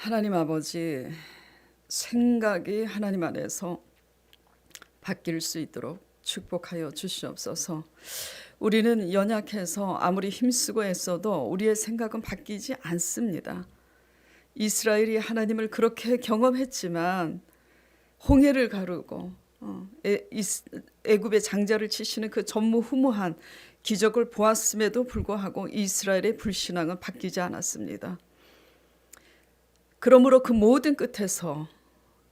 하나님 아버지, 생각이 하나님 안에서 바뀔 수 있도록 축복하여 주시옵소서. 우리는 연약해서 아무리 힘쓰고 애써도 우리의 생각은 바뀌지 않습니다. 이스라엘이 하나님을 그렇게 경험했지만 홍해를 가르고 애굽의 장자를 치시는 그 전무후무한 기적을 보았음에도 불구하고 이스라엘의 불신앙은 바뀌지 않았습니다. 그러므로 그 모든 끝에서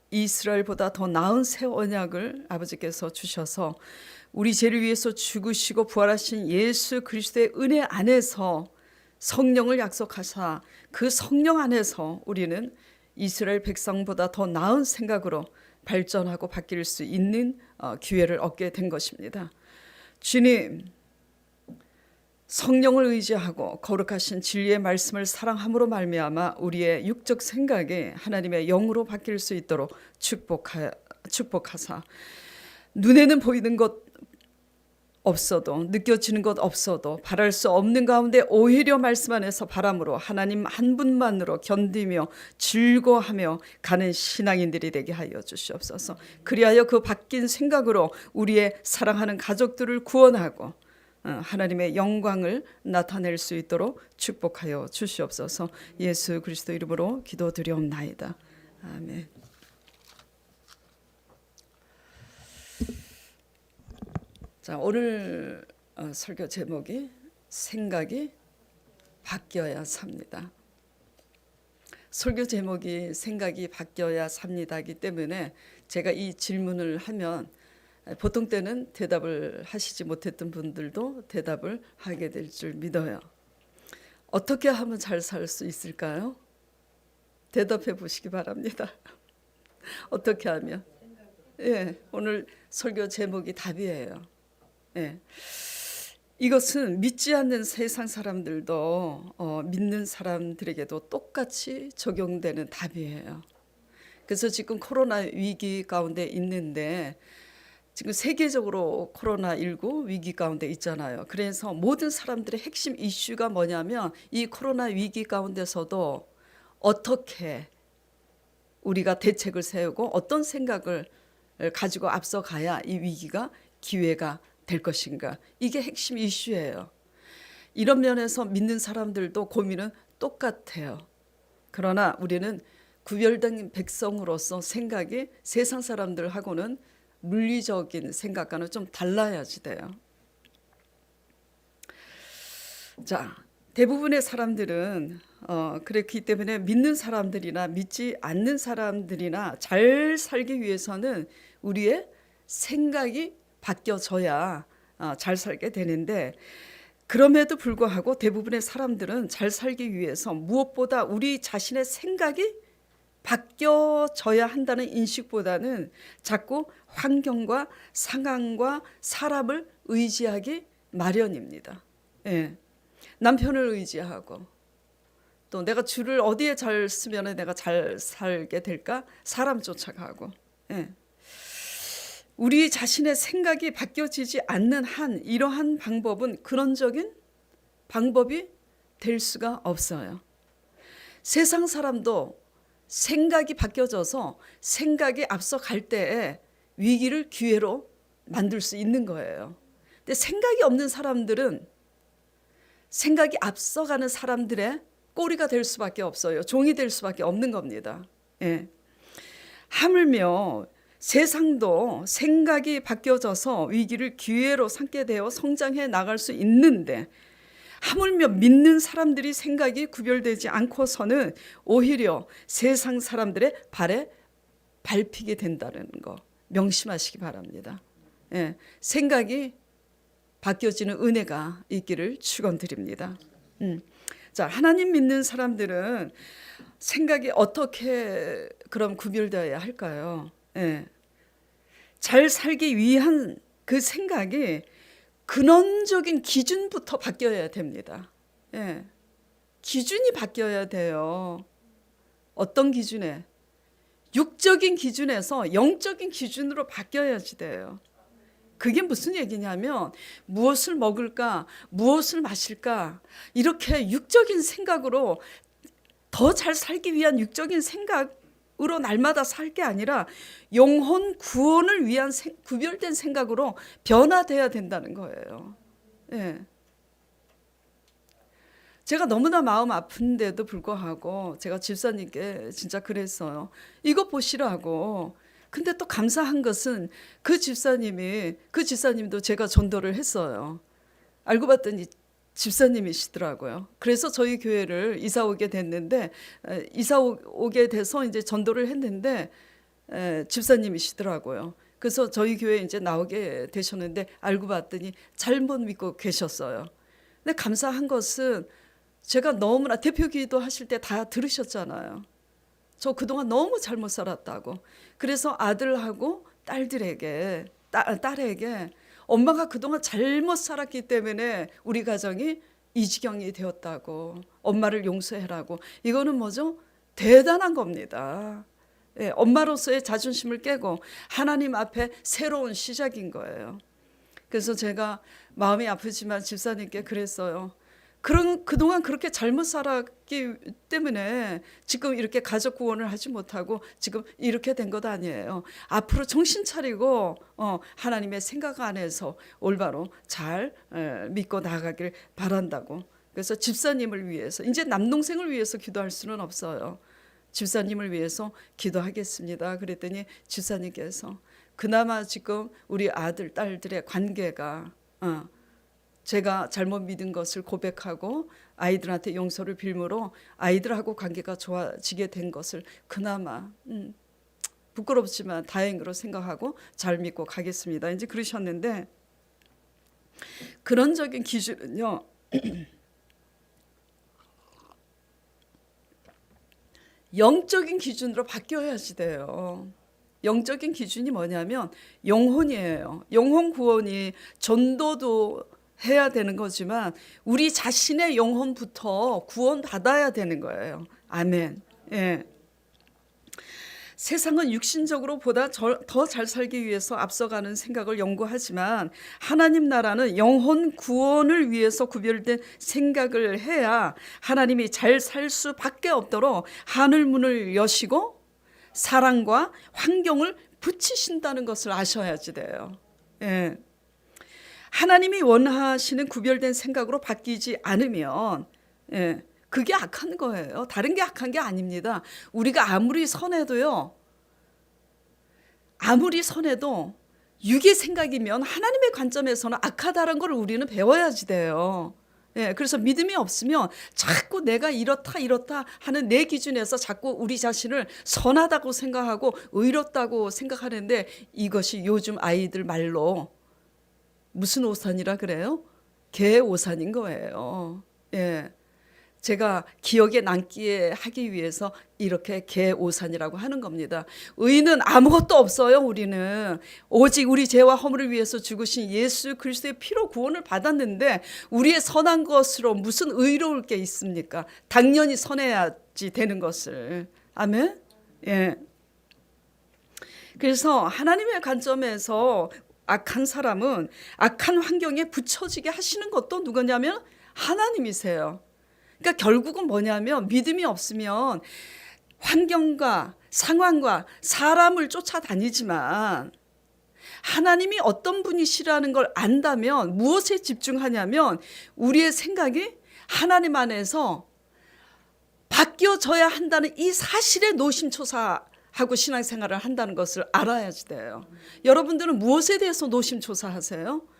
이스라엘보다 더 나은 새 언약을 아버지께서 주셔서 우리 죄를 위해서 죽으시고 부활하신 예수 그리스도의 은혜 안에서 성령을 약속하사 그 성령 안에서 우리는 이스라엘 백성보다 더 나은 생각으로 발전하고 바뀔 수 있는 기회를 얻게 된 것입니다. 주님, 성령을 의지하고 거룩하신 진리의 말씀을 사랑함으로 말미암아 우리의 육적 생각이 하나님의 영으로 바뀔 수 있도록 축복하사 눈에는 보이는 것 없어도 느껴지는 것 없어도 바랄 수 없는 가운데 오히려 말씀 안에서 바람으로 하나님 한 분만으로 견디며 즐거워하며 가는 신앙인들이 되게 하여 주시옵소서. 그리하여 그 바뀐 생각으로 우리의 사랑하는 가족들을 구원하고 하나님의 영광을 나타낼 수 있도록 축복하여 주시옵소서. 예수 그리스도 이름으로 기도드리옵나이다. 아멘. 자, 오늘 설교 제목이 생각이 바뀌어야 삽니다. 설교 제목이 생각이 바뀌어야 삽니다이기 때문에 제가 이 질문을 하면 보통 때는 대답을 하시지 못했던 분들도 대답을 하게 될 줄 믿어요. 어떻게 하면 잘 살 수 있을까요? 대답해 보시기 바랍니다. 어떻게 하면? 예, 오늘 설교 제목이 답이에요. 예. 이것은 믿지 않는 세상 사람들도 믿는 사람들에게도 똑같이 적용되는 답이에요. 그래서 지금 코로나 위기 가운데 있는데 지금 세계적으로 코로나19 위기 가운데 있잖아요. 그래서 모든 사람들의 핵심 이슈가 뭐냐면 이 코로나 위기 가운데서도 어떻게 우리가 대책을 세우고 어떤 생각을 가지고 앞서가야 이 위기가 기회가 될 것인가. 이게 핵심 이슈예요. 이런 면에서 믿는 사람들도 고민은 똑같아요. 그러나 우리는 구별된 백성으로서 생각이 세상 사람들하고는 물리적인 생각과는 좀 달라야지 돼요. 자, 대부분의 사람들은 그렇기 때문에 믿는 사람들이나 믿지 않는 사람들이나 잘 살기 위해서는 우리의 생각이 바뀌어져야 잘 살게 되는데 그럼에도 불구하고 대부분의 사람들은 잘 살기 위해서 무엇보다 우리 자신의 생각이 바뀌어져야 한다는 인식보다는 자꾸 환경과 상황과 사람을 의지하기 마련입니다. 예. 남편을 의지하고 또 내가 줄을 어디에 잘 쓰면 내가 잘 살게 될까? 사람 쫓아가고. 예. 우리 자신의 생각이 바뀌어지지 않는 한 이러한 방법은 근원적인 방법이 될 수가 없어요. 세상 사람도 생각이 바뀌어져서 생각이 앞서갈 때에 위기를 기회로 만들 수 있는 거예요. 근데 생각이 없는 사람들은 생각이 앞서가는 사람들의 꼬리가 될 수밖에 없어요. 종이 될 수밖에 없는 겁니다. 예. 하물며 세상도 생각이 바뀌어져서 위기를 기회로 삼게 되어 성장해 나갈 수 있는데 하물며 믿는 사람들이 생각이 구별되지 않고서는 오히려 세상 사람들의 발에 밟히게 된다는 거 명심하시기 바랍니다. 예, 생각이 바뀌어지는 은혜가 있기를 축원드립니다. 자, 하나님 믿는 사람들은 생각이 어떻게 그럼 구별되어야 할까요? 예, 잘 살기 위한 그 생각이 근원적인 기준부터 바뀌어야 됩니다. 예, 기준이 바뀌어야 돼요. 어떤 기준에? 육적인 기준에서 영적인 기준으로 바뀌어야지 돼요. 그게 무슨 얘기냐면 무엇을 먹을까, 무엇을 마실까 이렇게 육적인 생각으로 더 잘 살기 위한 육적인 생각으로 날마다 살 게 아니라 영혼 구원을 위한 구별된 생각으로 변화돼야 된다는 거예요. 예. 제가 너무나 마음 아픈데도 불구하고 제가 집사님께 진짜 그랬어요. 이거 보시라고. 근데 또 감사한 것은 그 집사님도 제가 전도를 했어요. 알고 봤더니 집사님이시더라고요. 그래서 저희 교회를 이사 오게 됐는데, 이사 오게 돼서 이제 전도를 했는데 집사님이시더라고요. 그래서 저희 교회에 이제 나오게 되셨는데 알고 봤더니 잘못 믿고 계셨어요. 근데 감사한 것은 제가 너무나 대표기도 하실 때 다 들으셨잖아요. 저 그동안 너무 잘못 살았다고. 그래서 아들하고 딸들에게 딸에게 엄마가 그동안 잘못 살았기 때문에 우리 가정이 이 지경이 되었다고, 엄마를 용서해라고. 이거는 뭐죠? 대단한 겁니다. 예, 엄마로서의 자존심을 깨고 하나님 앞에 새로운 시작인 거예요. 그래서 제가 마음이 아프지만 집사님께 그랬어요. 그동안 그렇게 잘못 살았기 때문에 지금 이렇게 가족 구원을 하지 못하고 지금 이렇게 된 것 아니에요. 앞으로 정신 차리고 하나님의 생각 안에서 올바로 잘 믿고 나아가길 바란다고. 그래서 집사님을 위해서, 이제 남동생을 위해서 기도할 수는 없어요. 집사님을 위해서 기도하겠습니다. 그랬더니 집사님께서 그나마 지금 우리 아들 딸들의 관계가 제가 잘못 믿은 것을 고백하고 아이들한테 용서를 빌므로 아이들하고 관계가 좋아지게 된 것을 그나마 부끄럽지만 다행으로 생각하고 잘 믿고 가겠습니다. 이제 그러셨는데, 그런적인 기준은요, 영적인 기준으로 바뀌어야지 돼요. 영적인 기준이 뭐냐면 영혼이에요. 영혼 구원이 전도도 해야 되는 거지만 우리 자신의 영혼부터 구원받아야 되는 거예요. 아멘. 예. 세상은 육신적으로 보다 더 잘 살기 위해서 앞서가는 생각을 연구하지만 하나님 나라는 영혼 구원을 위해서 구별된 생각을 해야 하나님이 잘 살 수밖에 없도록 하늘 문을 여시고 사랑과 환경을 붙이신다는 것을 아셔야지 돼요. 예. 하나님이 원하시는 구별된 생각으로 바뀌지 않으면 그게 악한 거예요. 다른 게 악한 게 아닙니다. 우리가 아무리 선해도 육의 생각이면 하나님의 관점에서는 악하다는 걸 우리는 배워야지 돼요. 그래서 믿음이 없으면 자꾸 내가 이렇다 하는 내 기준에서 자꾸 우리 자신을 선하다고 생각하고 의롭다고 생각하는데, 이것이 요즘 아이들 말로 무슨 오산이라 그래요? 개 오산인 거예요. 예. 제가 기억에 남게 하기 위해서 이렇게 개 오산이라고 하는 겁니다. 의는 아무것도 없어요. 우리는 오직 우리 죄와 허물을 위해서 죽으신 예수 그리스도의 피로 구원을 받았는데 우리의 선한 것으로 무슨 의로울 게 있습니까? 당연히 선해야지 되는 것을. 아멘. 예. 그래서 하나님의 관점에서 악한 사람은 악한 환경에 붙여지게 하시는 것도 누구냐면 하나님이세요. 그러니까 결국은 뭐냐면 믿음이 없으면 환경과 상황과 사람을 쫓아다니지만 하나님이 어떤 분이시라는 걸 안다면 무엇에 집중하냐면 우리의 생각이 하나님 안에서 바뀌어져야 한다는 이 사실에 노심초사하고 신앙생활을 한다는 것을 알아야지 돼요. 여러분들은 무엇에 대해서 노심초사하세요?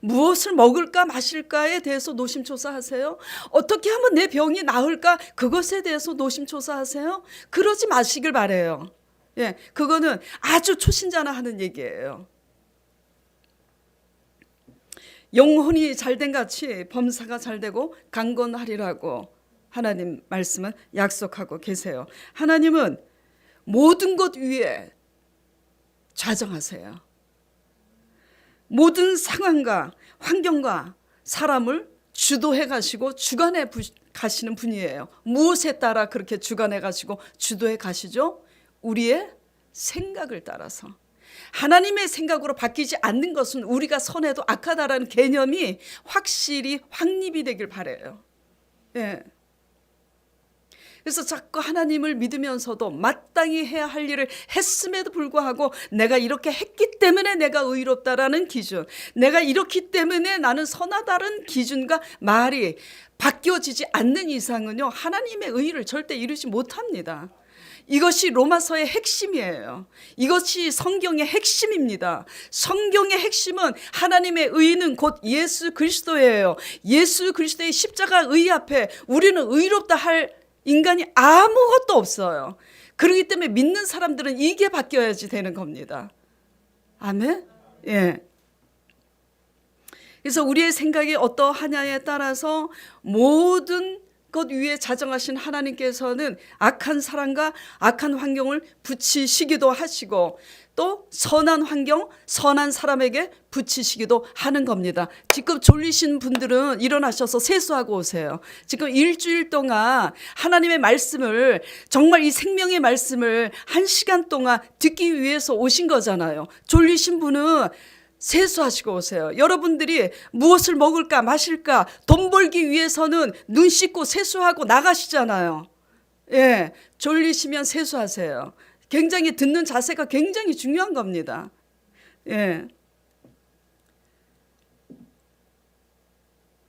무엇을 먹을까 마실까에 대해서 노심초사하세요? 어떻게 하면 내 병이 나을까 그것에 대해서 노심초사하세요? 그러지 마시길 바래요. 예, 그거는 아주 초신자나 하는 얘기예요. 영혼이 잘된 같이 범사가 잘되고 강건하리라고 하나님 말씀은 약속하고 계세요. 하나님은 모든 것 위에 좌정하세요. 모든 상황과 환경과 사람을 주도해 가시고 주관해 가시는 분이에요. 무엇에 따라 그렇게 주관해 가시고 주도해 가시죠? 우리의 생각을 따라서. 하나님의 생각으로 바뀌지 않는 것은 우리가 선해도 악하다라는 개념이 확실히 확립이 되길 바라요. 예. 그래서 자꾸 하나님을 믿으면서도 마땅히 해야 할 일을 했음에도 불구하고 내가 이렇게 했기 때문에 내가 의롭다라는 기준, 내가 이렇기 때문에 나는 선하다는 기준과 말이 바뀌어지지 않는 이상은요, 하나님의 의를 절대 이루지 못합니다. 이것이 로마서의 핵심이에요. 이것이 성경의 핵심입니다. 성경의 핵심은 하나님의 의는 곧 예수 그리스도예요. 예수 그리스도의 십자가 의 앞에 우리는 의롭다 할 인간이 아무것도 없어요. 그렇기 때문에 믿는 사람들은 이게 바뀌어야지 되는 겁니다. 아멘? 예. 그래서 우리의 생각이 어떠하냐에 따라서 모든 것 위에 자정하신 하나님께서는 악한 사람과 악한 환경을 붙이시기도 하시고 또 선한 환경, 선한 사람에게 붙이시기도 하는 겁니다. 지금 졸리신 분들은 일어나셔서 세수하고 오세요. 지금 일주일 동안 하나님의 말씀을, 정말 이 생명의 말씀을 1시간 동안 듣기 위해서 오신 거잖아요. 졸리신 분은 세수하시고 오세요. 여러분들이 무엇을 먹을까 마실까 돈 벌기 위해서는 눈 씻고 세수하고 나가시잖아요. 예, 졸리시면 세수하세요. 굉장히 듣는 자세가 굉장히 중요한 겁니다. 예.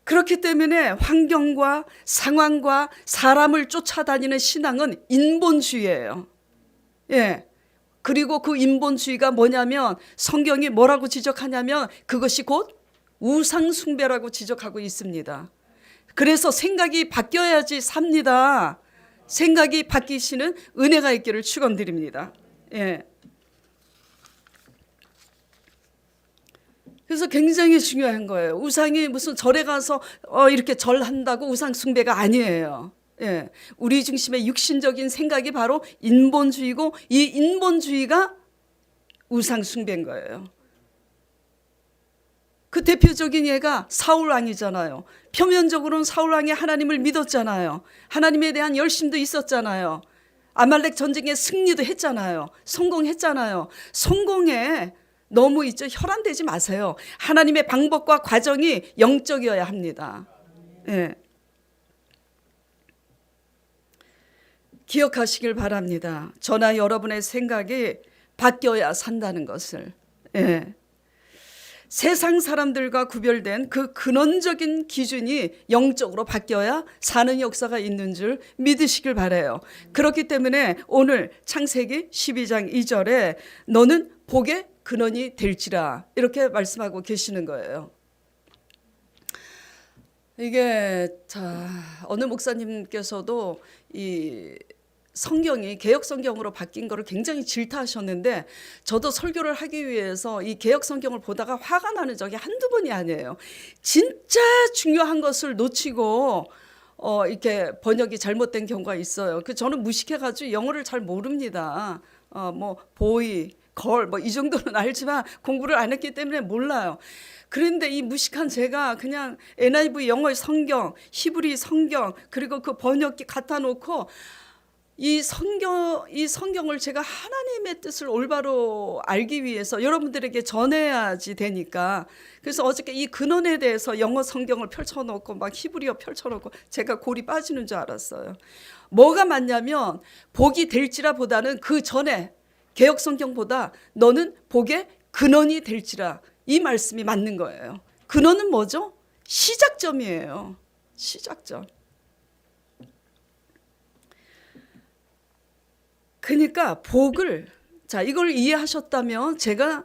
그렇기 때문에 환경과 상황과 사람을 쫓아다니는 신앙은 인본주의예요. 예. 그리고 그 인본주의가 뭐냐면 성경이 뭐라고 지적하냐면 그것이 곧 우상숭배라고 지적하고 있습니다. 그래서 생각이 바뀌어야지 삽니다. 생각이 바뀌시는 은혜가 있기를 축원드립니다. 예. 그래서 굉장히 중요한 거예요. 우상이 무슨 절에 가서 이렇게 절한다고 우상숭배가 아니에요. 예, 우리 중심의 육신적인 생각이 바로 인본주의고 이 인본주의가 우상숭배인 거예요. 그 대표적인 예가 사울왕이잖아요. 표면적으로는 사울왕이 하나님을 믿었잖아요. 하나님에 대한 열심도 있었잖아요. 아말렉 전쟁에 승리도 했잖아요. 성공했잖아요. 성공에 너무 혈안되지 마세요. 하나님의 방법과 과정이 영적이어야 합니다. 예. 기억하시길 바랍니다. 저나 여러분의 생각이 바뀌어야 산다는 것을. 예. 세상 사람들과 구별된 그 근원적인 기준이 영적으로 바뀌어야 사는 역사가 있는 줄 믿으시길 바라요. 그렇기 때문에 오늘 창세기 12장 2절에 너는 복의 근원이 될지라 이렇게 말씀하고 계시는 거예요. 이게 어느 목사님께서도 이 성경이 개혁 성경으로 바뀐 거를 굉장히 질타하셨는데 저도 설교를 하기 위해서 이 개혁 성경을 보다가 화가 나는 적이 한두 번이 아니에요. 진짜 중요한 것을 놓치고 이렇게 번역이 잘못된 경우가 있어요. 저는 무식해가지고 영어를 잘 모릅니다. 보이, 걸 이 정도는 알지만 공부를 안 했기 때문에 몰라요. 그런데 이 무식한 제가 그냥 NIV 영어 성경, 히브리 성경 그리고 그 번역기 갖다 놓고 이 성경을 제가 하나님의 뜻을 올바로 알기 위해서 여러분들에게 전해야지 되니까 그래서 어저께 이 근원에 대해서 영어 성경을 펼쳐놓고 막 히브리어 펼쳐놓고 제가 골이 빠지는 줄 알았어요. 뭐가 맞냐면 복이 될지라 보다는 그 전에 개혁 성경보다 너는 복의 근원이 될지라 이 말씀이 맞는 거예요. 근원은 뭐죠? 시작점이에요. 시작점. 그러니까 복을 이걸 이해하셨다면 제가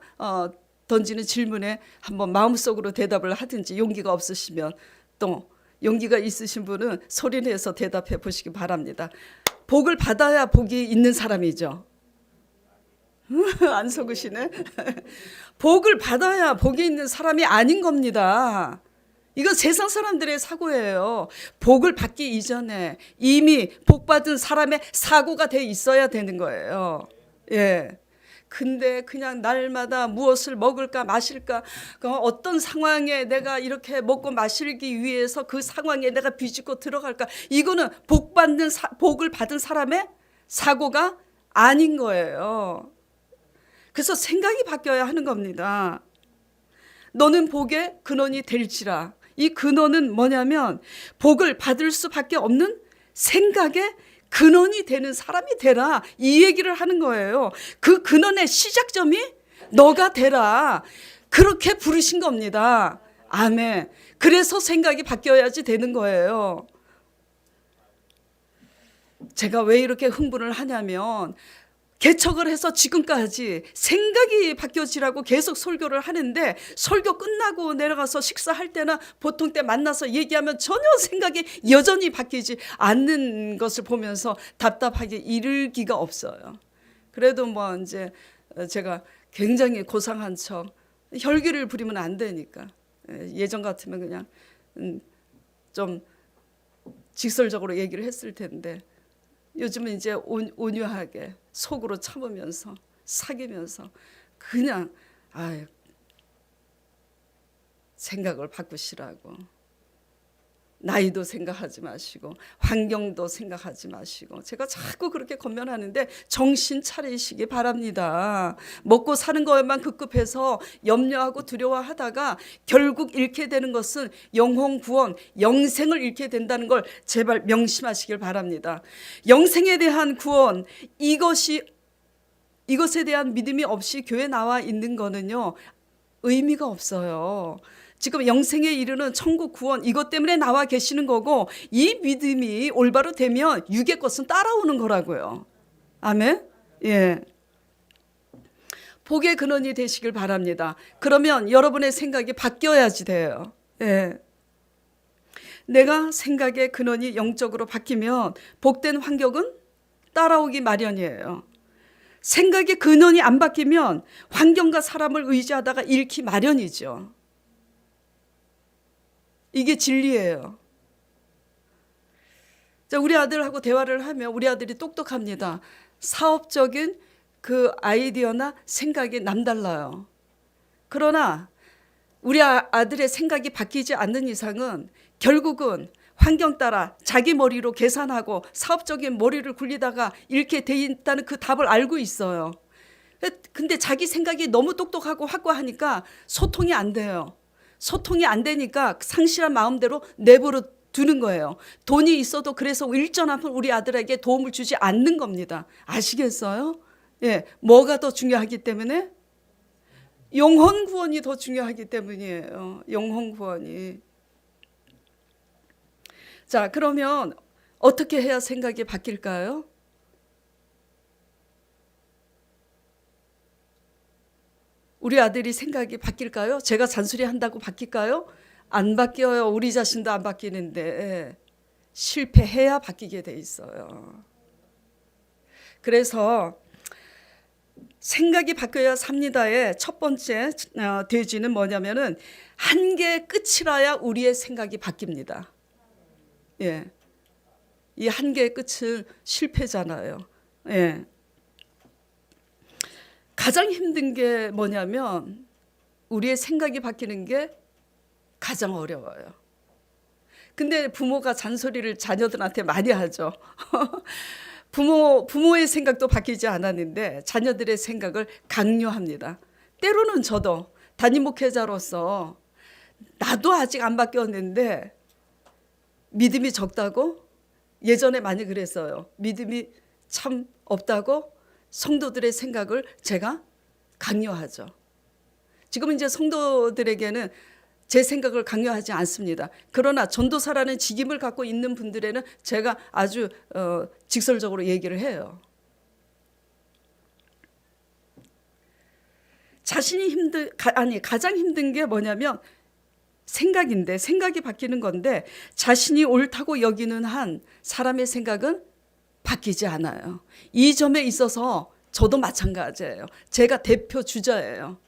던지는 질문에 한번 마음속으로 대답을 하든지 용기가 없으시면 또 용기가 있으신 분은 소리내서 대답해 보시기 바랍니다. 복을 받아야 복이 있는 사람이죠. 안 속으시네. 복을 받아야 복이 있는 사람이 아닌 겁니다. 이건 세상 사람들의 사고예요. 복을 받기 이전에 이미 복 받은 사람의 사고가 돼 있어야 되는 거예요. 예. 근데 그냥 날마다 무엇을 먹을까 마실까 어떤 상황에 내가 이렇게 먹고 마시기 위해서 그 상황에 내가 비집고 들어갈까 이거는 복을 받은 사람의 사고가 아닌 거예요. 그래서 생각이 바뀌어야 하는 겁니다. 너는 복의 근원이 될지라. 이 근원은 뭐냐면 복을 받을 수밖에 없는 생각의 근원이 되는 사람이 되라, 이 얘기를 하는 거예요. 그 근원의 시작점이 너가 되라, 그렇게 부르신 겁니다. 아멘. 그래서 생각이 바뀌어야지 되는 거예요. 제가 왜 이렇게 흥분을 하냐면, 개척을 해서 지금까지 생각이 바뀌어지라고 계속 설교를 하는데, 설교 끝나고 내려가서 식사할 때나 보통 때 만나서 얘기하면 전혀 생각이 여전히 바뀌지 않는 것을 보면서 답답하게 이를 기가 없어요. 그래도 뭐 이제 제가 굉장히 고상한 척, 혈기를 부리면 안 되니까, 예전 같으면 그냥 좀 직설적으로 얘기를 했을 텐데, 요즘은 이제 온유하게 속으로 참으면서 사귀면서 그냥 생각을 바꾸시라고. 나이도 생각하지 마시고 환경도 생각하지 마시고, 제가 자꾸 그렇게 권면하는데 정신 차리시기 바랍니다. 먹고 사는 것만 급급해서 염려하고 두려워하다가 결국 잃게 되는 것은 영혼 구원, 영생을 잃게 된다는 걸 제발 명심하시길 바랍니다. 영생에 대한 구원, 이것에 대한 믿음이 없이 교회 나와 있는 거는요, 의미가 없어요. 지금 영생에 이르는 천국 구원, 이것 때문에 나와 계시는 거고, 이 믿음이 올바로 되면 육의 것은 따라오는 거라고요. 아멘. 예. 복의 근원이 되시길 바랍니다. 그러면 여러분의 생각이 바뀌어야지 돼요. 예. 내가 생각의 근원이 영적으로 바뀌면 복된 환경은 따라오기 마련이에요. 생각의 근원이 안 바뀌면 환경과 사람을 의지하다가 잃기 마련이죠. 이게 진리예요. 자, 우리 아들하고 대화를 하면 우리 아들이 똑똑합니다. 사업적인 그 아이디어나 생각이 남달라요. 그러나 우리 아들의 생각이 바뀌지 않는 이상은 결국은 환경 따라 자기 머리로 계산하고 사업적인 머리를 굴리다가 이렇게 돼 있다는 그 답을 알고 있어요. 근데 자기 생각이 너무 똑똑하고 확고하니까 소통이 안 돼요. 소통이 안 되니까 상실한 마음대로 내버려 두는 거예요. 돈이 있어도 그래서 일전하면 우리 아들에게 도움을 주지 않는 겁니다. 아시겠어요? 예, 뭐가 더 중요하기 때문에? 영혼 구원이 더 중요하기 때문이에요. 영혼 구원이. 자, 그러면 어떻게 해야 생각이 바뀔까요? 우리 아들이 생각이 바뀔까요? 제가 잔소리 한다고 바뀔까요? 안 바뀌어요. 우리 자신도 안 바뀌는데 실패해야 바뀌게 돼 있어요. 그래서 생각이 바뀌어야 삽니다의 첫 번째 돼지는 뭐냐면은 한계의 끝이라야 우리의 생각이 바뀝니다. 예, 이 한계의 끝은 실패잖아요. 예. 가장 힘든 게 뭐냐면 우리의 생각이 바뀌는 게 가장 어려워요. 근데 부모가 잔소리를 자녀들한테 많이 하죠. 부모의 생각도 바뀌지 않았는데 자녀들의 생각을 강요합니다. 때로는 저도 담임 목회자로서 나도 아직 안 바뀌었는데 믿음이 적다고? 예전에 많이 그랬어요. 믿음이 참 없다고? 성도들의 생각을 제가 강요하죠. 지금 이제 성도들에게는 제 생각을 강요하지 않습니다. 그러나 전도사라는 직임을 갖고 있는 분들에는 제가 아주 직설적으로 얘기를 해요. 가장 힘든 게 뭐냐면 생각인데, 생각이 바뀌는 건데 자신이 옳다고 여기는 한 사람의 생각은 바뀌지 않아요. 이 점에 있어서 저도 마찬가지예요. 제가 대표 주자예요.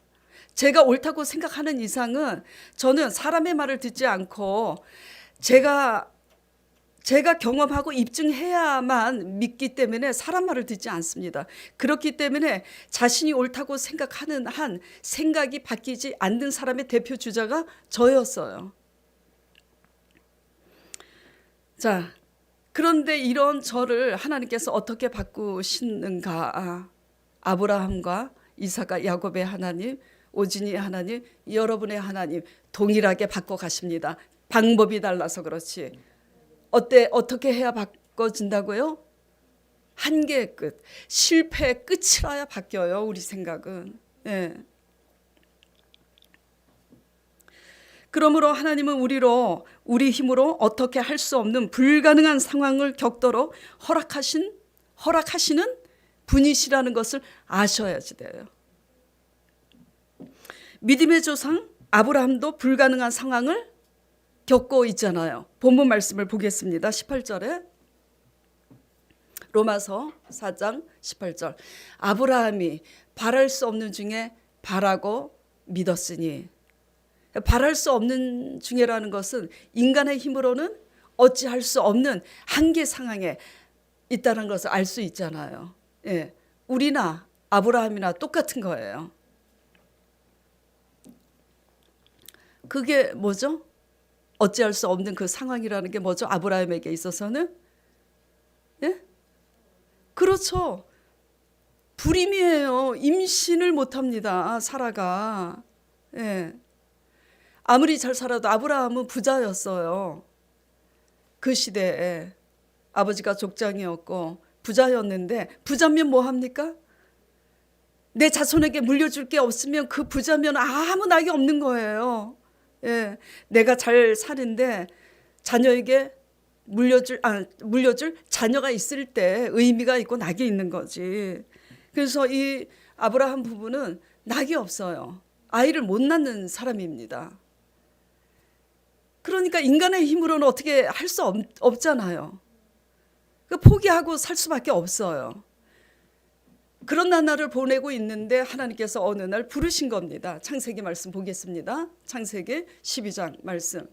제가 옳다고 생각하는 이상은 저는 사람의 말을 듣지 않고 제가 경험하고 입증해야만 믿기 때문에 사람 말을 듣지 않습니다. 그렇기 때문에 자신이 옳다고 생각하는 한 생각이 바뀌지 않는 사람의 대표 주자가 저였어요. 자, 그런데 이런 저를 하나님께서 어떻게 바꾸시는가? 아브라함과 이삭과 야곱의 하나님, 오진이의 하나님, 여러분의 하나님 동일하게 바꿔 가십니다. 방법이 달라서 그렇지. 어떻게 해야 바꿔진다고요? 한계의 끝, 실패의 끝이라야 바뀌어요. 우리 생각은. 예. 그러므로 하나님은 우리 힘으로 어떻게 할 수 없는 불가능한 상황을 겪도록 허락하시는 분이시라는 것을 아셔야지 돼요. 믿음의 조상 아브라함도 불가능한 상황을 겪고 있잖아요. 본문 말씀을 보겠습니다. 18절에 로마서 4장 18절 아브라함이 바랄 수 없는 중에 바라고 믿었으니, 바랄 수 없는 중에라는 것은 인간의 힘으로는 어찌할 수 없는 한계 상황에 있다는 것을 알 수 있잖아요. 예, 우리나 아브라함이나 똑같은 거예요. 그게 뭐죠? 어찌할 수 없는 그 상황이라는 게 뭐죠? 아브라함에게 있어서는? 예? 그렇죠. 불임이에요. 임신을 못합니다. 사라가. 예. 아무리 잘 살아도 아브라함은 부자였어요. 그 시대에 아버지가 족장이었고 부자였는데, 부자면 뭐 합니까? 내 자손에게 물려줄 게 없으면 그 부자면 아무 낙이 없는 거예요. 예, 내가 잘 사는데 자녀에게 물려줄 자녀가 있을 때 의미가 있고 낙이 있는 거지. 그래서 이 아브라함 부부는 낙이 없어요. 아이를 못 낳는 사람입니다. 그러니까 인간의 힘으로는 어떻게 할 수 없잖아요. 포기하고 살 수밖에 없어요. 그런 나날을 보내고 있는데 하나님께서 어느 날 부르신 겁니다. 창세기 말씀 보겠습니다. 창세기 12장 말씀.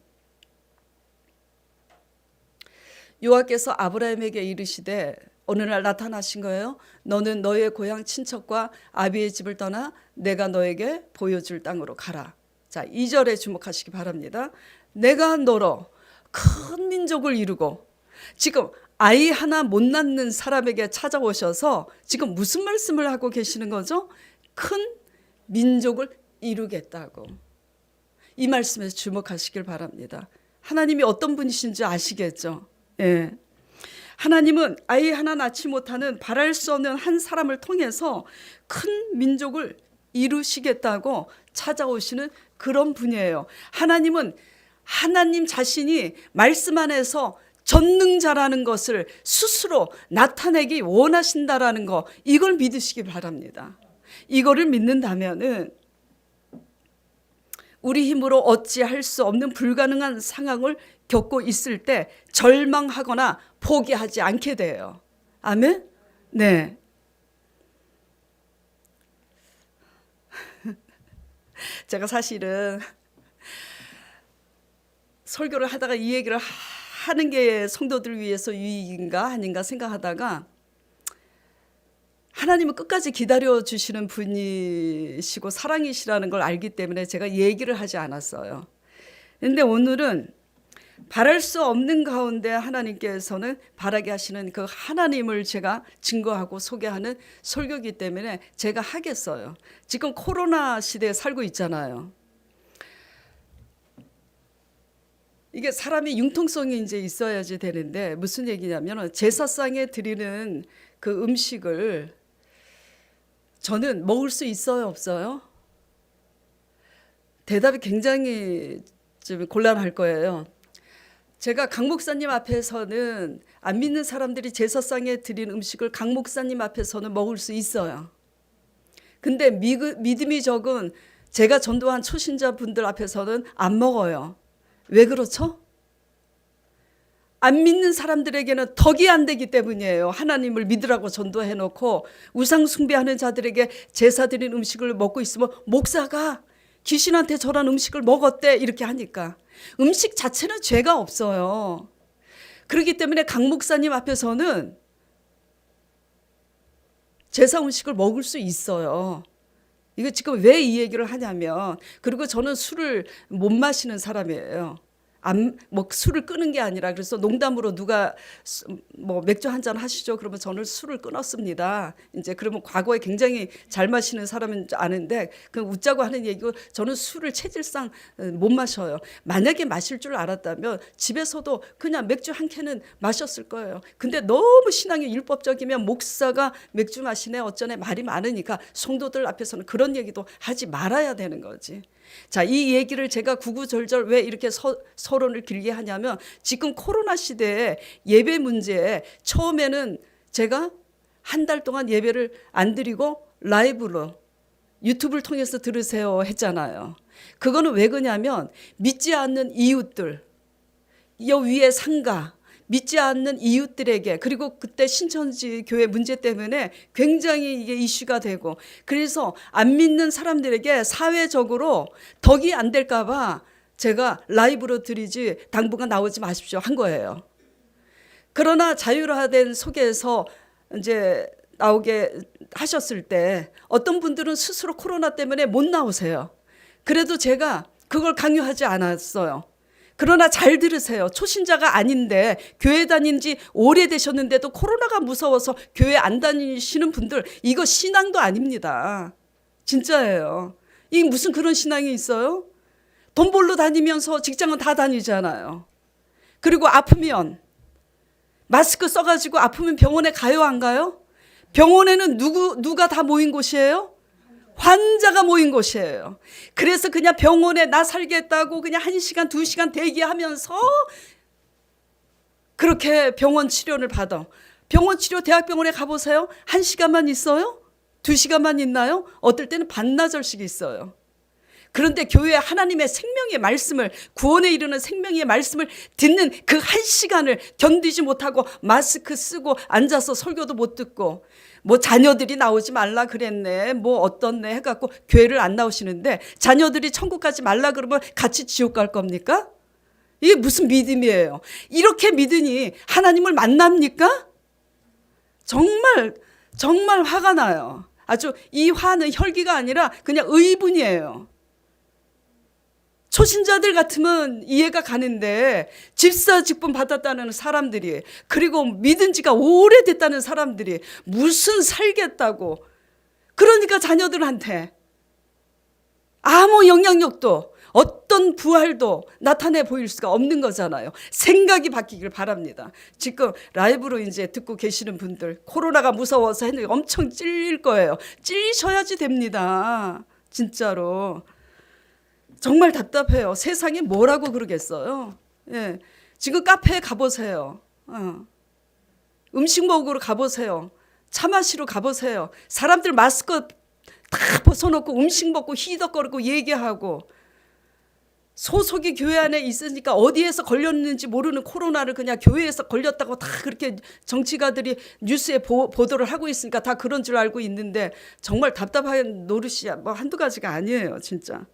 여호와께서 아브라함에게 이르시되, 어느 날 나타나신 거예요. 너는 너의 고향 친척과 아비의 집을 떠나 내가 너에게 보여줄 땅으로 가라. 자, 2절에 주목하시기 바랍니다. 내가 너로 큰 민족을 이루고, 지금 아이 하나 못 낳는 사람에게 찾아오셔서 지금 무슨 말씀을 하고 계시는 거죠? 큰 민족을 이루겠다고. 이 말씀에 주목하시길 바랍니다. 하나님이 어떤 분이신지 아시겠죠? 예. 하나님은 아이 하나 낳지 못하는 바랄 수 없는 한 사람을 통해서 큰 민족을 이루시겠다고 찾아오시는 그런 분이에요. 하나님은 하나님 자신이 말씀 안에서 전능자라는 것을 스스로 나타내기 원하신다라는 거, 이걸 믿으시기 바랍니다. 이거를 믿는다면은 우리 힘으로 어찌할 수 없는 불가능한 상황을 겪고 있을 때 절망하거나 포기하지 않게 돼요. 아멘? 네. 제가 사실은 설교를 하다가 이 얘기를 하는 게 성도들을 위해서 유익인가 아닌가 생각하다가, 하나님은 끝까지 기다려주시는 분이시고 사랑이시라는 걸 알기 때문에 제가 얘기를 하지 않았어요. 그런데 오늘은 바랄 수 없는 가운데 하나님께서는 바라게 하시는 그 하나님을 제가 증거하고 소개하는 설교이기 때문에 제가 하겠어요. 지금 코로나 시대에 살고 있잖아요. 이게 사람이 융통성이 이제 있어야지 되는데, 무슨 얘기냐면 제사상에 드리는 그 음식을 저는 먹을 수 있어요, 없어요? 대답이 굉장히 좀 곤란할 거예요. 제가 강 목사님 앞에서는, 안 믿는 사람들이 제사상에 드린 음식을 강 목사님 앞에서는 먹을 수 있어요. 근데 믿음이 적은 제가 전도한 초신자분들 앞에서는 안 먹어요. 왜 그렇죠? 안 믿는 사람들에게는 덕이 안 되기 때문이에요. 하나님을 믿으라고 전도해놓고 우상 숭배하는 자들에게 제사 드린 음식을 먹고 있으면 목사가 귀신한테 저런 음식을 먹었대 이렇게 하니까, 음식 자체는 죄가 없어요. 그렇기 때문에 강 목사님 앞에서는 제사 음식을 먹을 수 있어요. 이거 지금 왜 이 얘기를 하냐면, 그리고 저는 술을 못 마시는 사람이에요. 뭐 술을 끄는 게 아니라, 그래서 농담으로 누가 뭐 맥주 한 잔 하시죠? 그러면 저는 술을 끊었습니다. 이제 그러면 과거에 굉장히 잘 마시는 사람인 줄 아는데 그 웃자고 하는 얘기고, 저는 술을 체질상 못 마셔요. 만약에 마실 줄 알았다면 집에서도 그냥 맥주 한 캔은 마셨을 거예요. 근데 너무 신앙이 율법적이면 목사가 맥주 마시네 어쩌네 말이 많으니까 성도들 앞에서는 그런 얘기도 하지 말아야 되는 거지. 자, 이 얘기를 제가 구구절절 왜 이렇게 서론을 길게 하냐면, 지금 코로나 시대에 예배 문제에 처음에는 제가 한 달 동안 예배를 안 드리고 라이브로 유튜브를 통해서 들으세요 했잖아요. 그거는 왜 그러냐면, 믿지 않는 이웃들, 여 위에 상가, 믿지 않는 이웃들에게, 그리고 그때 신천지 교회 문제 때문에 굉장히 이게 이슈가 되고, 그래서 안 믿는 사람들에게 사회적으로 덕이 안 될까 봐 제가 라이브로 드리지 당분간 나오지 마십시오 한 거예요. 그러나 자율화된 속에서 이제 나오게 하셨을 때 어떤 분들은 스스로 코로나 때문에 못 나오세요. 그래도 제가 그걸 강요하지 않았어요. 그러나 잘 들으세요. 초신자가 아닌데 교회 다닌 지 오래되셨는데도 코로나가 무서워서 교회 안 다니시는 분들, 이거 신앙도 아닙니다. 진짜예요. 이 무슨 그런 신앙이 있어요? 돈 벌러 다니면서 직장은 다 다니잖아요. 그리고 아프면 마스크 써가지고 아프면 병원에 가요 안 가요? 병원에는 누가 다 모인 곳이에요? 환자가 모인 곳이에요. 그래서 그냥 병원에 나 살겠다고 그냥 1시간 2시간 대기하면서 그렇게 병원 치료를 받아. 병원 치료 대학병원에 가보세요. 1시간만 있어요? 2시간만 있나요? 어떨 때는 반나절씩 있어요. 그런데 교회 하나님의 생명의 말씀을, 구원에 이르는 생명의 말씀을 듣는 그 1시간을 견디지 못하고 마스크 쓰고 앉아서 설교도 못 듣고, 뭐 자녀들이 나오지 말라 그랬네, 뭐 어떻네 해갖고 교회를 안 나오시는데, 자녀들이 천국 가지 말라 그러면 같이 지옥 갈 겁니까? 이게 무슨 믿음이에요? 이렇게 믿으니 하나님을 만납니까? 정말 화가 나요. 아주 이 화는 혈기가 아니라 그냥 의분이에요. 초신자들 같으면 이해가 가는데, 집사 직분 받았다는 사람들이, 그리고 믿은 지가 오래됐다는 사람들이 무슨 살겠다고, 그러니까 자녀들한테 아무 영향력도 어떤 부활도 나타내 보일 수가 없는 거잖아요. 생각이 바뀌길 바랍니다. 지금 라이브로 이제 듣고 계시는 분들, 코로나가 무서워서 했는데 엄청 찔릴 거예요. 찔리셔야지 됩니다. 진짜로. 정말 답답해요. 세상이 뭐라고 그러겠어요. 예. 지금 카페에 가보세요. 음식 먹으러 가보세요. 차 마시러 가보세요. 사람들 마스크 다 벗어놓고 음식 먹고 히덕거리고 얘기하고, 소속이 교회 안에 있으니까 어디에서 걸렸는지 모르는 코로나를 그냥 교회에서 걸렸다고 다 그렇게 정치가들이 뉴스에 보도를 하고 있으니까 다 그런 줄 알고 있는데, 정말 답답한 노릇이 뭐 한두 가지가 아니에요, 진짜.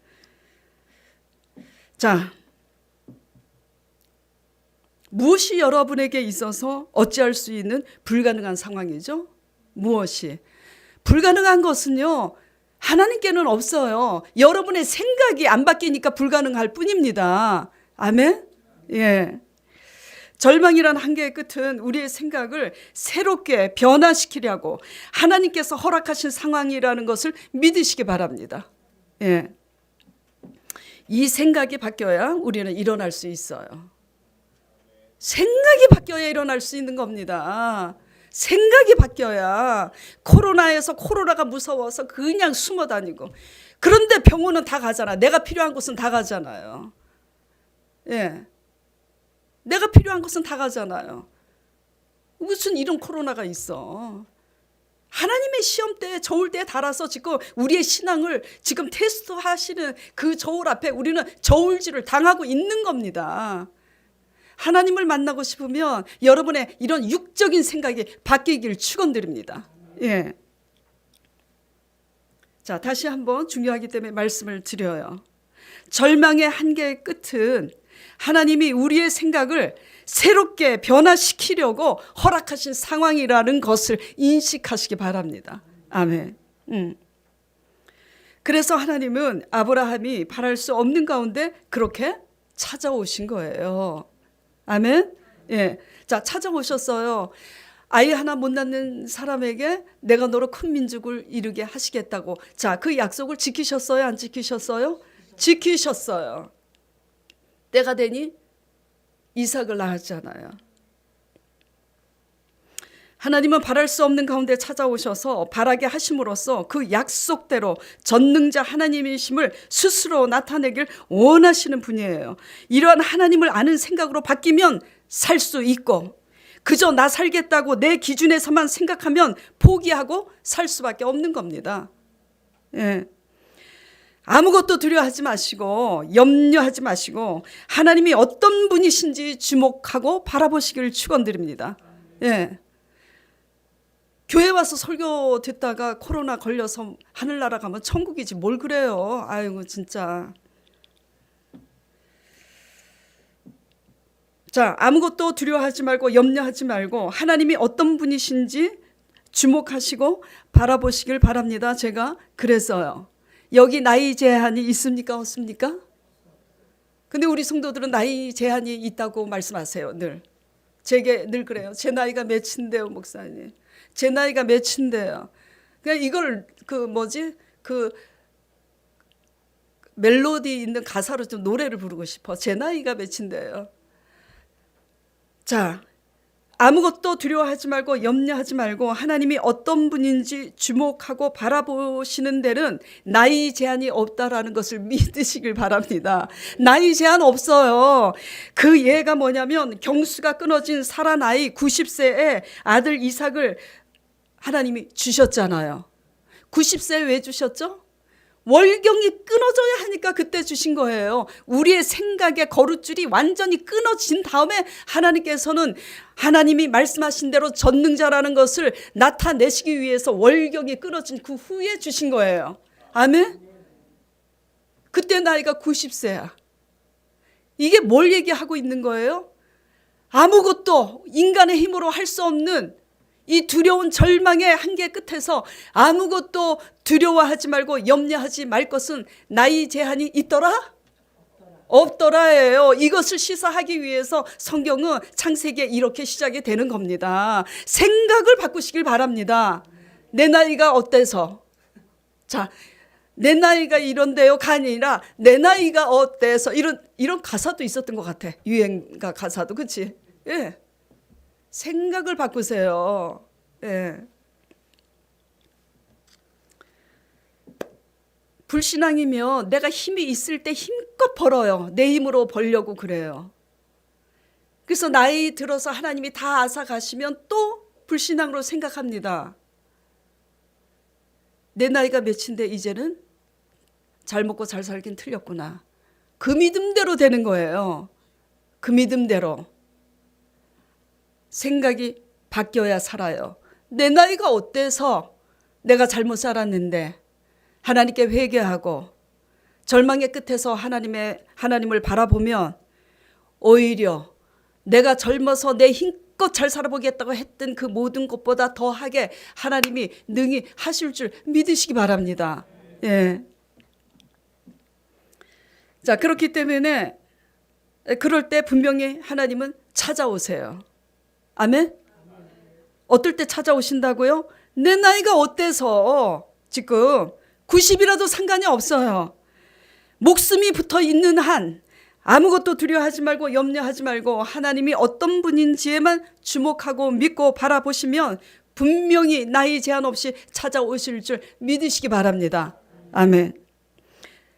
자, 무엇이 여러분에게 있어서 어찌할 수 있는 불가능한 상황이죠? 무엇이? 불가능한 것은요, 하나님께는 없어요. 여러분의 생각이 안 바뀌니까 불가능할 뿐입니다. 아멘? 예. 절망이란 한계의 끝은 우리의 생각을 새롭게 변화시키려고 하나님께서 허락하신 상황이라는 것을 믿으시기 바랍니다. 예. 이 생각이 바뀌어야 우리는 일어날 수 있어요. 생각이 바뀌어야 일어날 수 있는 겁니다. 생각이 바뀌어야. 코로나에서 코로나가 무서워서 그냥 숨어 다니고, 그런데 병원은 다 가잖아. 내가 필요한 곳은 다 가잖아요. 예, 내가 필요한 곳은 다 가잖아요. 무슨 이런 코로나가 있어. 하나님의 시험대에, 저울대에 달아서 지금 우리의 신앙을 지금 테스트하시는 그 저울 앞에 우리는 저울질을 당하고 있는 겁니다. 하나님을 만나고 싶으면 여러분의 이런 육적인 생각이 바뀌길 축원드립니다. 예. 자, 다시 한번 중요하기 때문에 말씀을 드려요. 절망의 한계의 끝은 하나님이 우리의 생각을 새롭게 변화시키려고 허락하신 상황이라는 것을 인식하시기 바랍니다. 아멘. 그래서 하나님은 아브라함이 바랄 수 없는 가운데 그렇게 찾아오신 거예요. 아멘? 예. 자, 찾아오셨어요. 아이 하나 못 낳는 사람에게 내가 너로 큰 민족을 이루게 하시겠다고. 자, 그 약속을 지키셨어요? 안 지키셨어요? 지키셨어요. 때가 되니 이삭을 낳았잖아요. 하나님은 바랄 수 없는 가운데 찾아오셔서 바라게 하심으로써 그 약속대로 전능자 하나님이심을 스스로 나타내길 원하시는 분이에요. 이러한 하나님을 아는 생각으로 바뀌면 살 수 있고, 그저 나 살겠다고 내 기준에서만 생각하면 포기하고 살 수밖에 없는 겁니다. 예. 아무것도 두려워하지 마시고 염려하지 마시고 하나님이 어떤 분이신지 주목하고 바라보시기를 축원드립니다. 예. 교회 와서 설교 듣다가 코로나 걸려서 하늘나라 가면 천국이지 뭘 그래요. 아이고 진짜. 자, 아무것도 두려워하지 말고 염려하지 말고 하나님이 어떤 분이신지 주목하시고 바라보시길 바랍니다. 제가 그랬어요. 여기 나이 제한이 있습니까? 없습니까? 근데 우리 성도들은 나이 제한이 있다고 말씀하세요. 늘. 제게 늘 그래요. 제 나이가 몇인데요, 목사님. 제 나이가 몇인데요. 그냥 이걸 그 멜로디 있는 가사로 좀 노래를 부르고 싶어. 제 나이가 몇인데요. 자, 아무것도 두려워하지 말고 염려하지 말고 하나님이 어떤 분인지 주목하고 바라보시는 데는 나이 제한이 없다라는 것을 믿으시길 바랍니다. 나이 제한 없어요. 그 예가 뭐냐면 경수가 끊어진 사라 나이 90세에 아들 이삭을 하나님이 주셨잖아요. 90세에 왜 주셨죠? 월경이 끊어져야 하니까 그때 주신 거예요. 우리의 생각의 거룻줄이 완전히 끊어진 다음에 하나님께서는 하나님이 말씀하신 대로 전능자라는 것을 나타내시기 위해서 월경이 끊어진 그 후에 주신 거예요. 아멘? 그때 나이가 90세야. 이게 뭘 얘기하고 있는 거예요? 아무것도 인간의 힘으로 할 수 없는 이 두려운 절망의 한계 끝에서 아무것도 두려워하지 말고 염려하지 말 것은 나이 제한이 있더라? 없더라예요. 이것을 시사하기 위해서 성경은 창세기에 이렇게 시작이 되는 겁니다. 생각을 바꾸시길 바랍니다. 내 나이가 어때서? 자, 내 나이가 이런데요가 아니라 내 나이가 어때서? 이런 가사도 있었던 것 같아. 유행가 가사도. 그렇지? 예. 생각을 바꾸세요. 예. 불신앙이면 내가 힘이 있을 때 힘껏 벌어요. 내 힘으로 벌려고 그래요. 그래서 나이 들어서 하나님이 다 앗아가시면 또 불신앙으로 생각합니다. 내 나이가 몇인데 이제는 잘 먹고 잘 살긴 틀렸구나. 그 믿음대로 되는 거예요. 그 믿음대로. 생각이 바뀌어야 살아요. 내 나이가 어때서 내가 잘못 살았는데 하나님께 회개하고 절망의 끝에서 하나님을 바라보면 오히려 내가 젊어서 내 힘껏 잘 살아보겠다고 했던 그 모든 것보다 더하게 하나님이 능히 하실 줄 믿으시기 바랍니다. 예. 자, 그렇기 때문에 그럴 때 분명히 하나님은 찾아오세요. 아멘? 어떨 때 찾아오신다고요? 내 나이가 어때서 지금 90이라도 상관이 없어요. 목숨이 붙어 있는 한 아무것도 두려워하지 말고 염려하지 말고 하나님이 어떤 분인지에만 주목하고 믿고 바라보시면 분명히 나이 제한 없이 찾아오실 줄 믿으시기 바랍니다. 아멘.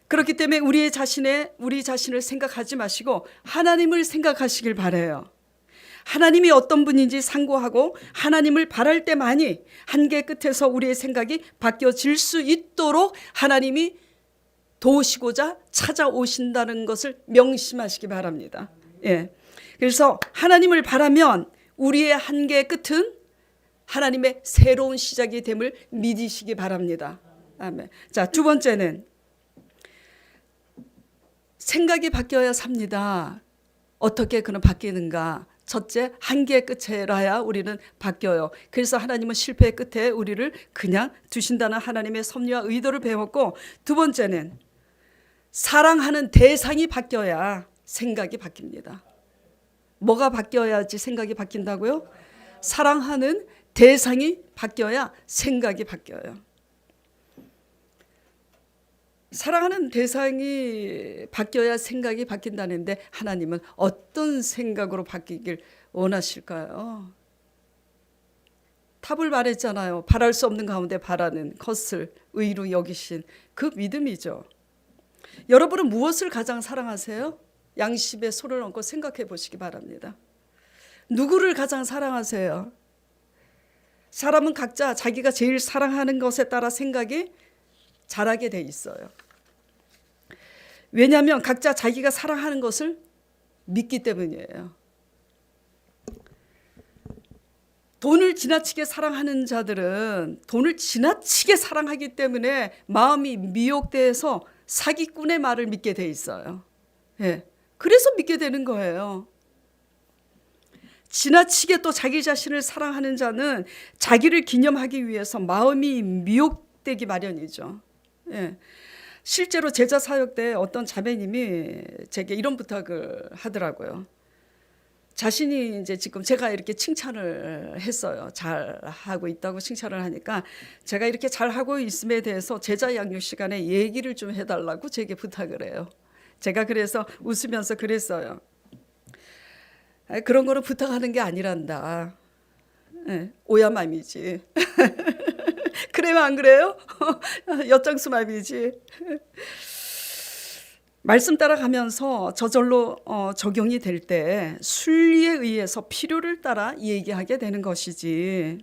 그렇기 때문에 우리 자신을 생각하지 마시고 하나님을 생각하시길 바라요. 하나님이 어떤 분인지 상고하고 하나님을 바랄 때만이 한계 끝에서 우리의 생각이 바뀌어질 수 있도록 하나님이 도우시고자 찾아오신다는 것을 명심하시기 바랍니다. 예. 그래서 하나님을 바라면 우리의 한계의 끝은 하나님의 새로운 시작이 됨을 믿으시기 바랍니다. 아멘. 자, 두 번째는 생각이 바뀌어야 삽니다. 어떻게 그는 바뀌는가? 첫째, 한계의 끝에라야 우리는 바뀌어요. 그래서 하나님은 실패의 끝에 우리를 그냥 두신다는 하나님의 섭리와 의도를 배웠고, 두 번째는 사랑하는 대상이 바뀌어야 생각이 바뀝니다. 뭐가 바뀌어야지 생각이 바뀐다고요? 사랑하는 대상이 바뀌어야 생각이 바뀌어요. 사랑하는 대상이 바뀌어야 생각이 바뀐다는데 하나님은 어떤 생각으로 바뀌길 원하실까요? 답을 말했잖아요. 바랄 수 없는 가운데 바라는 것을 의로 여기신 그 믿음이죠. 여러분은 무엇을 가장 사랑하세요? 양심에 손을 얹고 생각해 보시기 바랍니다. 누구를 가장 사랑하세요? 사람은 각자 자기가 제일 사랑하는 것에 따라 생각이 자라게 돼 있어요. 왜냐하면 각자 자기가 사랑하는 것을 믿기 때문이에요. 돈을 지나치게 사랑하는 자들은 돈을 지나치게 사랑하기 때문에 마음이 미혹돼서 사기꾼의 말을 믿게 돼 있어요. 예, 그래서 믿게 되는 거예요. 지나치게 또 자기 자신을 사랑하는 자는 자기를 기념하기 위해서 마음이 미혹되기 마련이죠. 예. 실제로 제자 사역 때 어떤 자매님이 제게 이런 부탁을 하더라고요. 자신이 이제 지금 제가 이렇게 칭찬을 했어요. 잘하고 있다고 칭찬을 하니까 제가 이렇게 잘하고 있음에 대해서 제자 양육 시간에 얘기를 좀 해달라고 제게 부탁을 해요. 제가 그래서 웃으면서 그랬어요. 그런 거는 부탁하는 게 아니란다. 네, 오야맘이지. 그래요, 안 그래요? 엿장수맘이지. 말씀 따라가면서 저절로 적용이 될 때 순리에 의해서 필요를 따라 얘기하게 되는 것이지.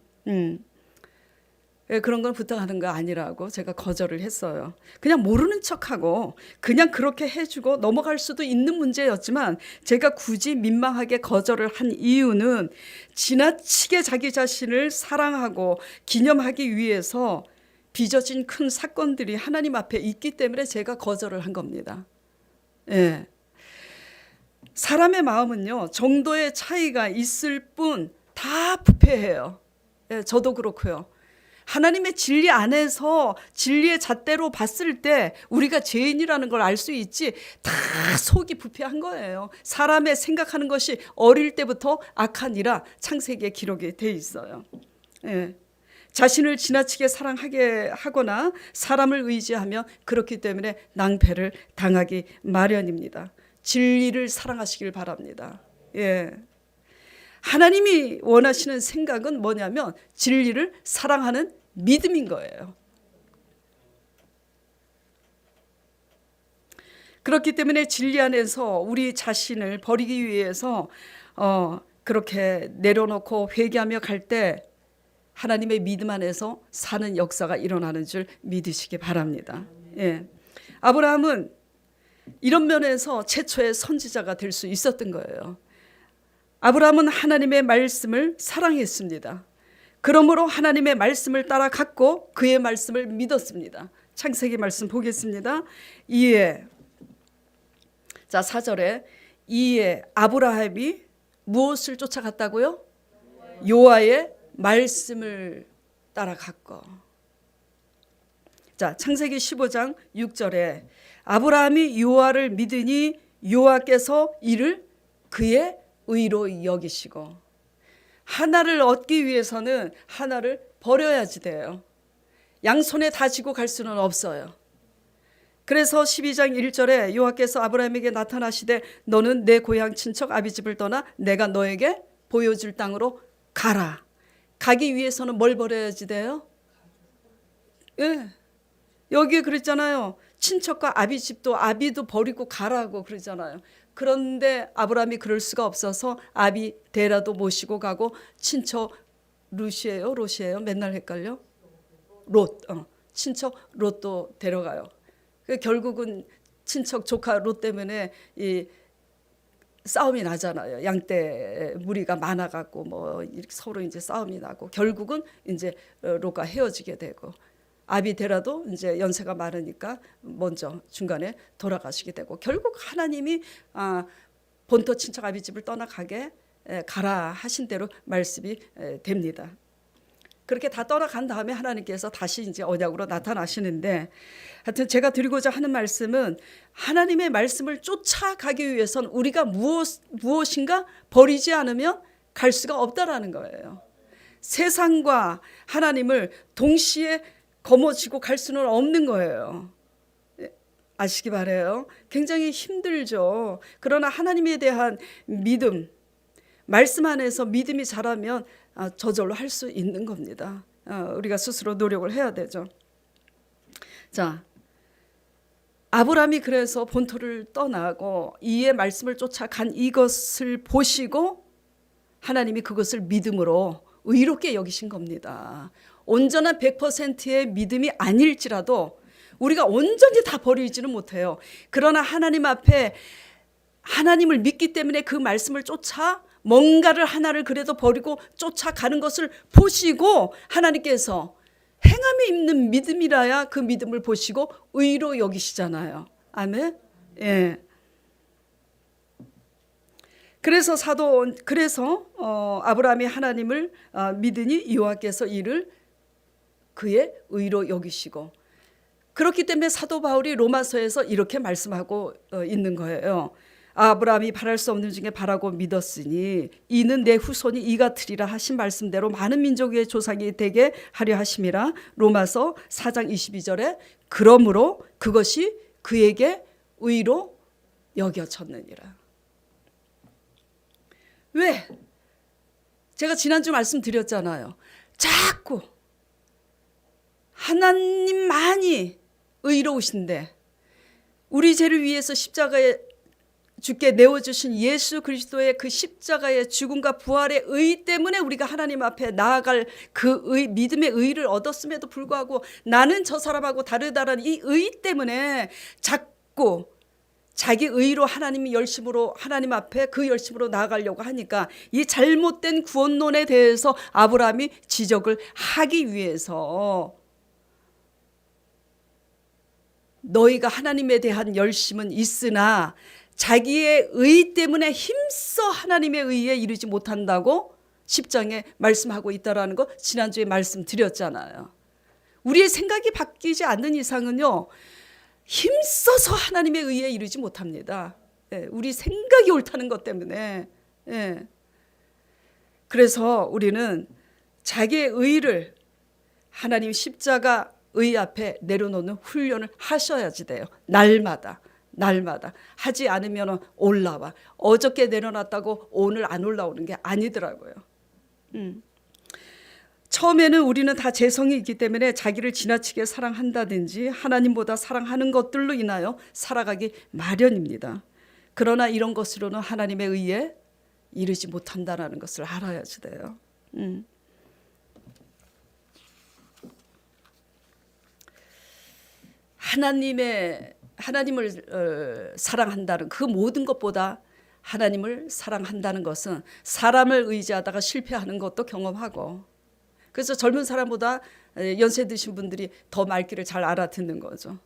그런 건 부탁하는 거 아니라고 제가 거절을 했어요. 그냥 모르는 척하고 그냥 그렇게 해주고 넘어갈 수도 있는 문제였지만 제가 굳이 민망하게 거절을 한 이유는 지나치게 자기 자신을 사랑하고 기념하기 위해서 빚어진 큰 사건들이 하나님 앞에 있기 때문에 제가 거절을 한 겁니다. 예. 사람의 마음은요, 정도의 차이가 있을 뿐 다 부패해요. 예, 저도 그렇고요. 하나님의 진리 안에서 진리의 잣대로 봤을 때 우리가 죄인이라는 걸 알 수 있지 다 속이 부패한 거예요. 사람의 생각하는 것이 어릴 때부터 악하니라 창세기에 기록이 돼 있어요. 예. 자신을 지나치게 사랑하게 하거나 사람을 의지하며 그렇기 때문에 낭패를 당하기 마련입니다. 진리를 사랑하시길 바랍니다. 예. 하나님이 원하시는 생각은 뭐냐면 진리를 사랑하는 믿음인 거예요. 그렇기 때문에 진리 안에서 우리 자신을 버리기 위해서 그렇게 내려놓고 회개하며 갈 때 하나님의 믿음 안에서 사는 역사가 일어나는 줄 믿으시기 바랍니다. 예. 아브라함은 이런 면에서 최초의 선지자가 될 수 있었던 거예요. 아브라함은 하나님의 말씀을 사랑했습니다. 그러므로 하나님의 말씀을 따라갔고 그의 말씀을 믿었습니다. 창세기 말씀 보겠습니다. 이에 4절에 이에 아브라함이 무엇을 쫓아갔다고요? 여호와의 말씀을 따라갔고. 창세기 15장 6절에 아브라함이 여호와를 믿으니 여호와께서 이를 그의 의로 여기시고. 하나를 얻기 위해서는 하나를 버려야지 돼요. 양손에 다 쥐고 갈 수는 없어요. 그래서 12장 1절에 여호와께서 아브라함에게 나타나시되 너는 내 고향 친척 아비집을 떠나 내가 너에게 보여줄 땅으로 가라. 가기 위해서는 뭘 버려야지 돼요? 예. 여기에 그랬잖아요. 친척과 아비집도 아비도 버리고 가라고 그러잖아요. 그런데 아브라함이 그럴 수가 없어서 아비 데라도 모시고 가고 친척 룻이에요? 롯이에요? 맨날 헷갈려? 롯. 친척 롯도 데려가요. 결국은 친척 조카 롯 때문에 이 싸움이 나잖아요. 양떼 무리가 많아갖고 뭐 이렇게 서로 이제 싸움이 나고 결국은 이제 롯과 헤어지게 되고 아비데라도 이제 연세가 많으니까 먼저 중간에 돌아가시게 되고 결국 하나님이 본토 친척 아비집을 떠나가게 가라 하신 대로 말씀이 됩니다. 그렇게 다 떠나간 다음에 하나님께서 다시 이제 언약으로 나타나시는데, 하여튼 제가 드리고자 하는 말씀은 하나님의 말씀을 쫓아가기 위해서는 우리가 무엇인가 버리지 않으면 갈 수가 없다라는 거예요. 세상과 하나님을 동시에 거머쥐고 갈 수는 없는 거예요. 아시기 바라요. 굉장히 힘들죠. 그러나 하나님에 대한 믿음, 말씀 안에서 믿음이 자라면 저절로 할 수 있는 겁니다. 우리가 스스로 노력을 해야 되죠. 자, 아브라함이 그래서 본토를 떠나고 이의 말씀을 쫓아간 이것을 보시고 하나님이 그것을 믿음으로 의롭게 여기신 겁니다. 온전한 100%의 믿음이 아닐지라도 우리가 온전히 다 버리지는 못해요. 그러나 하나님 앞에 하나님을 믿기 때문에 그 말씀을 쫓아 뭔가를 하나를 그래도 버리고 쫓아가는 것을 보시고 하나님께서 행함이 있는 믿음이라야 그 믿음을 보시고 의로 여기시잖아요. 아멘. 예. 그래서 아브라함이 하나님을 믿으니 여호와께서 이를 그의 의로 여기시고, 그렇기 때문에 사도 바울이 로마서에서 이렇게 말씀하고 있는 거예요. 아브라함이 바랄 수 없는 중에 바라고 믿었으니 이는 내 후손이 이 같으리라 하신 말씀대로 많은 민족 위의 조상이 되게 하려 하심이라. 로마서 4장 22절에 그러므로 그것이 그에게 의로 여겨졌느니라. 왜? 제가 지난주 말씀드렸잖아요. 자꾸 하나님만이 의로우신데 우리 죄를 위해서 십자가에 주께 내어주신 예수 그리스도의 그 십자가의 죽음과 부활의 의 때문에 우리가 하나님 앞에 나아갈 그 믿음의 의를 얻었음에도 불구하고 나는 저 사람하고 다르다라는 이 의 때문에 자꾸 자기 의로 하나님 앞에 그 열심으로 나아가려고 하니까 이 잘못된 구원론에 대해서 아브라함이 지적을 하기 위해서 너희가 하나님에 대한 열심은 있으나 자기의 의 때문에 힘써 하나님의 의에 이르지 못한다고 10장에 말씀하고 있다라는 거 지난주에 말씀드렸잖아요. 우리의 생각이 바뀌지 않는 이상은요, 힘써서 하나님의 의에 이르지 못합니다. 우리 생각이 옳다는 것 때문에. 그래서 우리는 자기의 의를 하나님 십자가 의 앞에 내려놓는 훈련을 하셔야지 돼요. 날마다 하지 않으면 올라와. 어저께 내려놨다고 오늘 안 올라오는 게 아니더라고요. 처음에는 우리는 다 재성이 있기 때문에 자기를 지나치게 사랑한다든지 하나님보다 사랑하는 것들로 인하여 살아가기 마련입니다. 그러나 이런 것으로는 하나님의 의에 이르지 못한다는 것을 알아야지 돼요. 하나님을 사랑한다는 그 모든 것보다 하나님을 사랑한다는 것은 사람을 의지하다가 실패하는 것도 경험하고, 그래서 젊은 사람보다 연세 드신 분들이 더 말귀를 잘 알아듣는 거죠.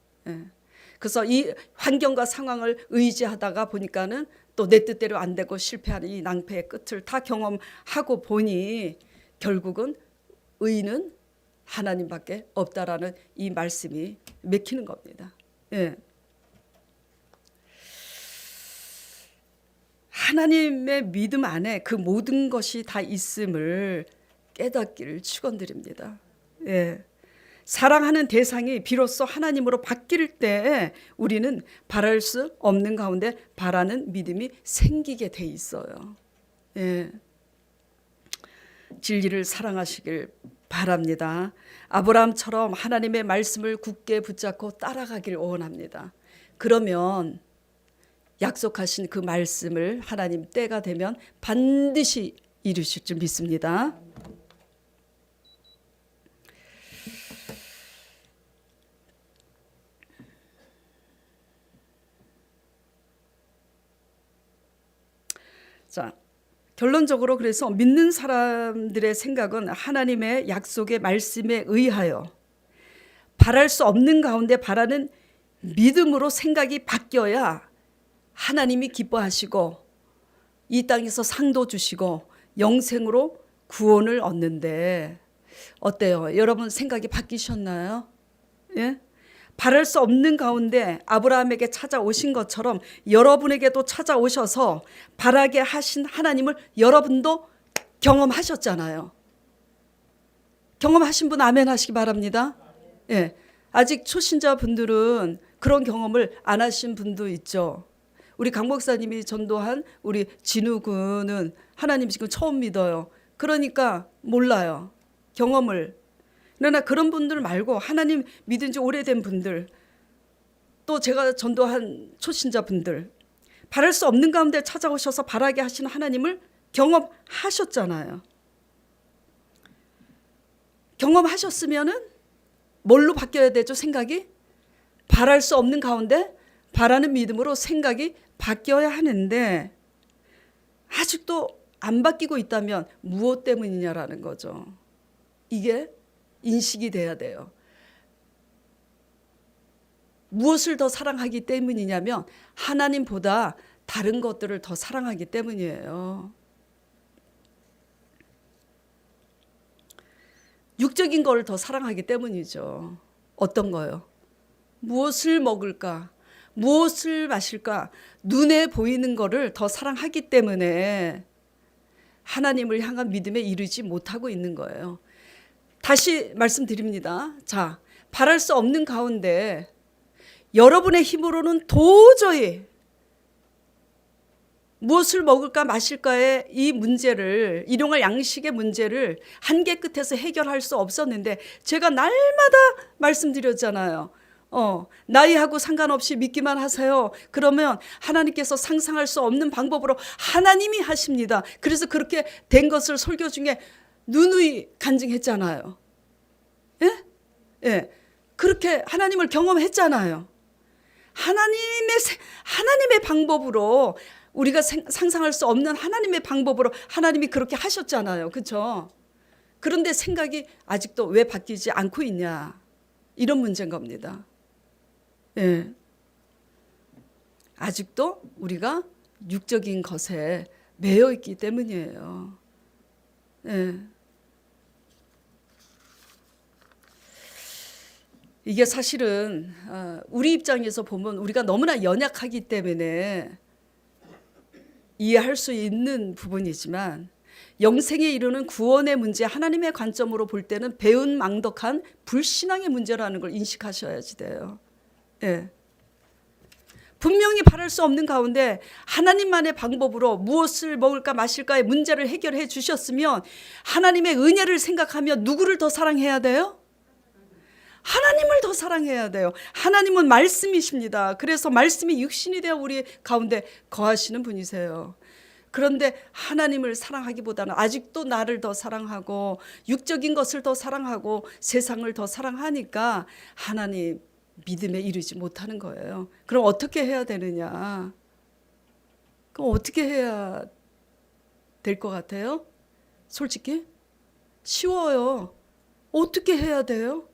그래서 이 환경과 상황을 의지하다가 보니까는 또 내 뜻대로 안 되고 실패하는 이 낭패의 끝을 다 경험하고 보니 결국은 의는 하나님밖에 없다라는 이 말씀이 맥히는 겁니다. 하나님의 믿음 안에 그 모든 것이 다 있음을 깨닫기를 축원드립니다. 사랑하는 대상이 비로소 하나님으로 바뀔 때 우리는 바랄 수 없는 가운데 바라는 믿음이 생기게 돼 있어요. 진리를 사랑하시길 바랍니다. 아브라함처럼 하나님의 말씀을 굳게 붙잡고 따라가길 원합니다. 그러면 약속하신 그 말씀을 하나님 때가 되면 반드시 이루실 줄 믿습니다. 자, 결론적으로 그래서 믿는 사람들의 생각은 하나님의 약속의 말씀에 의하여 바랄 수 없는 가운데 바라는 믿음으로 생각이 바뀌어야 하나님이 기뻐하시고 이 땅에서 상도 주시고 영생으로 구원을 얻는데, 어때요? 여러분 생각이 바뀌셨나요? 예? 바랄 수 없는 가운데 아브라함에게 찾아오신 것처럼 여러분에게도 찾아오셔서 바라게 하신 하나님을 여러분도 경험하셨잖아요. 경험하신 분 아멘 하시기 바랍니다. 예. 아직 초신자 분들은 그런 경험을 안 하신 분도 있죠. 우리 강 목사님이 전도한 우리 진우 군은 하나님 지금 처음 믿어요. 그러니까 몰라요. 경험을. 그러나 그런 분들 말고 하나님 믿은 지 오래된 분들, 또 제가 전도한 초신자 분들, 바랄 수 없는 가운데 찾아오셔서 바라게 하시는 하나님을 경험하셨잖아요. 경험하셨으면은 뭘로 바뀌어야 되죠? 생각이? 바랄 수 없는 가운데 바라는 믿음으로 생각이 바뀌어야 하는데 아직도 안 바뀌고 있다면 무엇 때문이냐라는 거죠. 이게 인식이 돼야 돼요. 무엇을 더 사랑하기 때문이냐면 하나님보다 다른 것들을 더 사랑하기 때문이에요. 육적인 걸 더 사랑하기 때문이죠. 어떤 거요? 무엇을 먹을까? 무엇을 마실까? 눈에 보이는 거를 더 사랑하기 때문에 하나님을 향한 믿음에 이르지 못하고 있는 거예요. 다시 말씀드립니다. 자, 바랄 수 없는 가운데 여러분의 힘으로는 도저히 무엇을 먹을까 마실까의 이 문제를, 일용할 양식의 문제를 한계 끝에서 해결할 수 없었는데 제가 날마다 말씀드렸잖아요. 나이하고 상관없이 믿기만 하세요. 그러면 하나님께서 상상할 수 없는 방법으로 하나님이 하십니다. 그래서 그렇게 된 것을 설교 중에 누누이 간증했잖아요. 예? 예. 그렇게 하나님을 경험했잖아요. 하나님의 방법으로, 우리가 상상할 수 없는 하나님의 방법으로 하나님이 그렇게 하셨잖아요. 그렇죠? 그런데 생각이 아직도 왜 바뀌지 않고 있냐, 이런 문제인 겁니다. 예. 아직도 우리가 육적인 것에 매여 있기 때문이에요. 예. 이게 사실은 우리 입장에서 보면 우리가 너무나 연약하기 때문에 이해할 수 있는 부분이지만 영생에 이르는 구원의 문제, 하나님의 관점으로 볼 때는 배은망덕한 불신앙의 문제라는 걸 인식하셔야지 돼요. 예. 분명히 바랄 수 없는 가운데 하나님만의 방법으로 무엇을 먹을까 마실까의 문제를 해결해 주셨으면 하나님의 은혜를 생각하며 누구를 더 사랑해야 돼요? 하나님을 더 사랑해야 돼요. 하나님은 말씀이십니다. 그래서 말씀이 육신이 되어 우리 가운데 거하시는 분이세요. 그런데 하나님을 사랑하기보다는 아직도 나를 더 사랑하고 육적인 것을 더 사랑하고 세상을 더 사랑하니까 하나님 믿음에 이르지 못하는 거예요. 그럼 어떻게 해야 되느냐? 그럼 어떻게 해야 될 것 같아요? 솔직히 쉬워요. 어떻게 해야 돼요?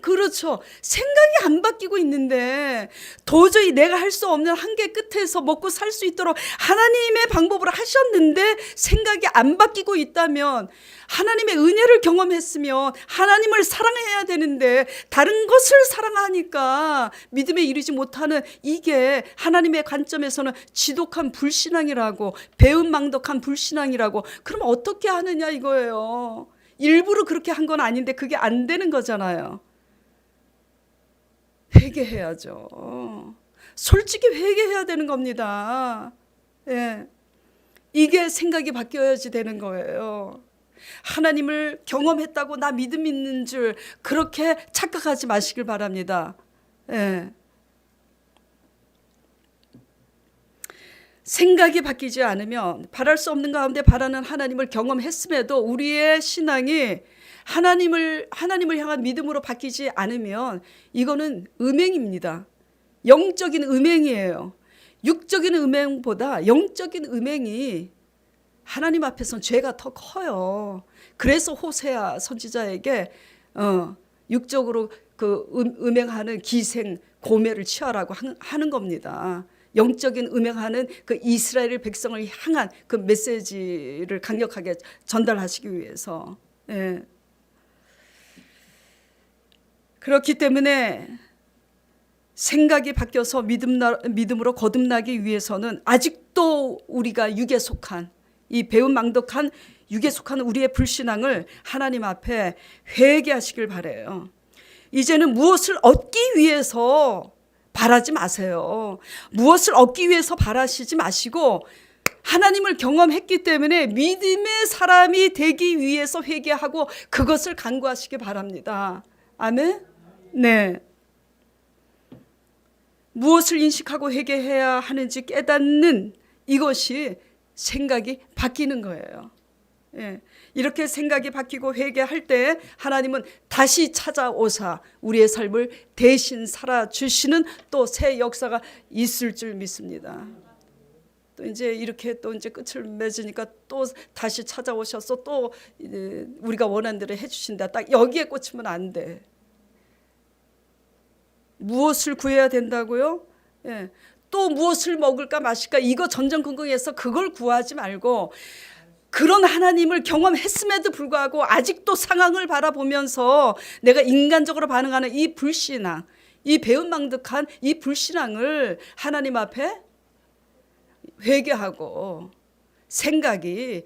그렇죠. 생각이 안 바뀌고 있는데 도저히 내가 할 수 없는 한계 끝에서 먹고 살 수 있도록 하나님의 방법으로 하셨는데 생각이 안 바뀌고 있다면, 하나님의 은혜를 경험했으면 하나님을 사랑해야 되는데 다른 것을 사랑하니까 믿음에 이르지 못하는, 이게 하나님의 관점에서는 지독한 불신앙이라고, 배은망덕한 불신앙이라고. 그럼 어떻게 하느냐 이거예요. 일부러 그렇게 한 건 아닌데 그게 안 되는 거잖아요. 회개해야죠. 솔직히 회개해야 되는 겁니다. 예. 이게 생각이 바뀌어야지 되는 거예요. 하나님을 경험했다고 나 믿음 있는 줄 그렇게 착각하지 마시길 바랍니다. 예. 생각이 바뀌지 않으면 바랄 수 없는 가운데 바라는 하나님을 경험했음에도 우리의 신앙이 하나님을 향한 믿음으로 바뀌지 않으면 이거는 음행입니다. 영적인 음행이에요. 육적인 음행보다 영적인 음행이 하나님 앞에서는 죄가 더 커요. 그래서 호세아 선지자에게 육적으로 그 음행하는 기생 고매를 취하라고 하는 겁니다. 영적인 음행하는 그 이스라엘 백성을 향한 그 메시지를 강력하게 전달하시기 위해서. 예. 그렇기 때문에 생각이 바뀌어서 믿음으로 거듭나기 위해서는 아직도 우리가 육에 속한 이 배은망덕한 육에 속한 우리의 불신앙을 하나님 앞에 회개하시길 바라요. 이제는 무엇을 얻기 위해서 바라지 마세요. 무엇을 얻기 위해서 바라시지 마시고 하나님을 경험했기 때문에 믿음의 사람이 되기 위해서 회개하고 그것을 간구하시기 바랍니다. 아멘? 네. 무엇을 인식하고 회개해야 하는지 깨닫는 이것이 생각이 바뀌는 거예요. 예. 이렇게 생각이 바뀌고 회개할 때 하나님은 다시 찾아오사 우리의 삶을 대신 살아주시는 또 새 역사가 있을 줄 믿습니다. 또 이제 이렇게 또 이제 끝을 맺으니까 또 다시 찾아오셔서 또 우리가 원하는 대로 해주신다. 딱 여기에 꽂히면 안 돼. 무엇을 구해야 된다고요? 예. 또 무엇을 먹을까 마실까 이거 전전긍긍해서 그걸 구하지 말고 그런 하나님을 경험했음에도 불구하고 아직도 상황을 바라보면서 내가 인간적으로 반응하는 이 불신앙, 이 배은망덕한 이 불신앙을 하나님 앞에 회개하고 생각이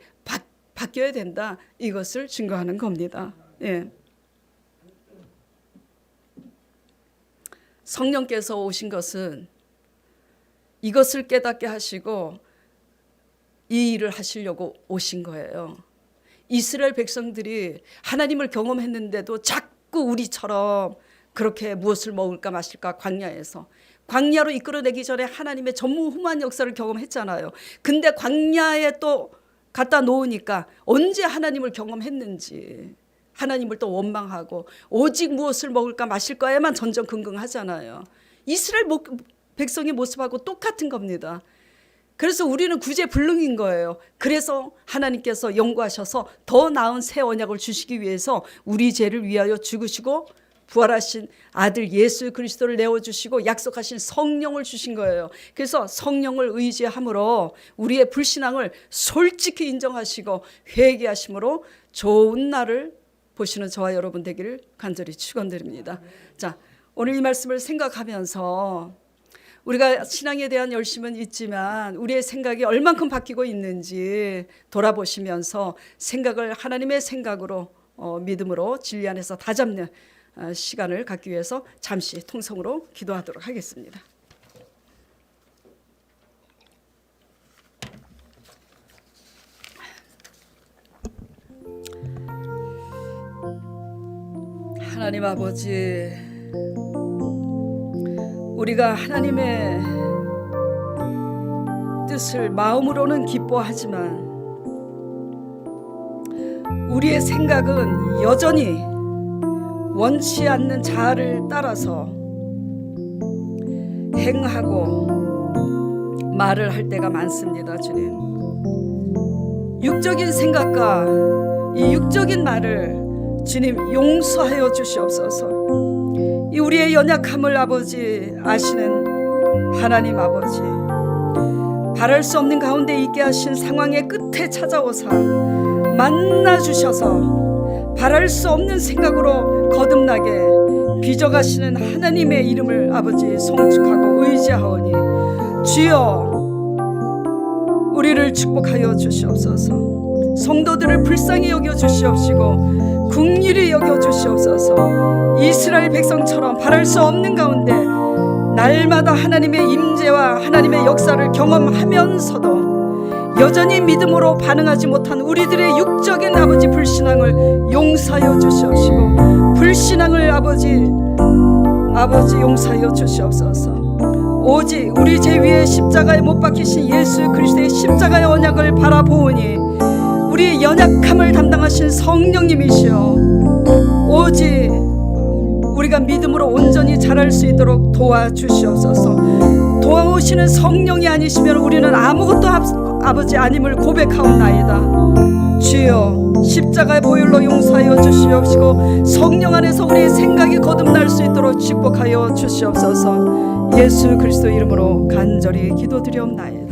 바뀌어야 된다. 이것을 증거하는 겁니다. 예. 성령께서 오신 것은 이것을 깨닫게 하시고 이 일을 하시려고 오신 거예요. 이스라엘 백성들이 하나님을 경험했는데도 자꾸 우리처럼 그렇게 무엇을 먹을까 마실까 광야로 이끌어내기 전에 하나님의 전무후무한 역사를 경험했잖아요. 근데 광야에 또 갖다 놓으니까 언제 하나님을 경험했는지 하나님을 또 원망하고 오직 무엇을 먹을까 마실까에만 전전긍긍하잖아요. 이스라엘 백성의 모습하고 똑같은 겁니다. 그래서 우리는 구제불능인 거예요. 그래서 하나님께서 연구하셔서 더 나은 새 언약을 주시기 위해서 우리 죄를 위하여 죽으시고 부활하신 아들 예수 그리스도를 내어주시고 약속하신 성령을 주신 거예요. 그래서 성령을 의지함으로 우리의 불신앙을 솔직히 인정하시고 회개하심으로 좋은 날을 보시는 저와 여러분 되기를 간절히 축원드립니다. 자, 오늘 이 말씀을 생각하면서 우리가 신앙에 대한 열심은 있지만 우리의 생각이 얼만큼 바뀌고 있는지 돌아보시면서 생각을 하나님의 생각으로 믿음으로 진리 안에서 다잡는 시간을 갖기 위해서 잠시 통성으로 기도하도록 하겠습니다. 하나님 아버지, 우리가 하나님의 뜻을 마음으로는 기뻐하지만 우리의 생각은 여전히 원치 않는 자아를 따라서 행하고 말을 할 때가 많습니다. 주님, 육적인 생각과 이 육적인 말을 주님 용서하여 주시옵소서. 이 우리의 연약함을 아버지 아시는 하나님 아버지, 바랄 수 없는 가운데 있게 하신 상황의 끝에 찾아오사 만나 주셔서 바랄 수 없는 생각으로 거듭나게 빚어가시는 하나님의 이름을 아버지 송축하고 의지하오니 주여 우리를 축복하여 주시옵소서. 성도들을 불쌍히 여겨 주시옵시고 긍휼히 여겨 주시옵소서. 이스라엘 백성처럼 바랄 수 없는 가운데 날마다 하나님의 임재와 하나님의 역사를 경험하면서도 여전히 믿음으로 반응하지 못한 우리들의 육적인 아버지 불신앙을 용서하여 주시옵시고 불신앙을 아버지 용서하여 주시옵소서. 오직 우리 죄 위에 십자가에 못 박히신 예수 그리스도의 십자가의 언약을 바라보니 우리의 연약함을 담당하신 성령님이시여 오직 우리가 믿음으로 온전히 자랄 수 있도록 도와주시옵소서. 도와오시는 성령이 아니시면 우리는 아무것도 아버지 아님을 고백하옵나이다. 주여 십자가의 보혈로 용서하여 주시옵시고 성령 안에서 우리의 생각이 거듭날 수 있도록 축복하여 주시옵소서. 예수 그리스도 이름으로 간절히 기도드리옵나이다.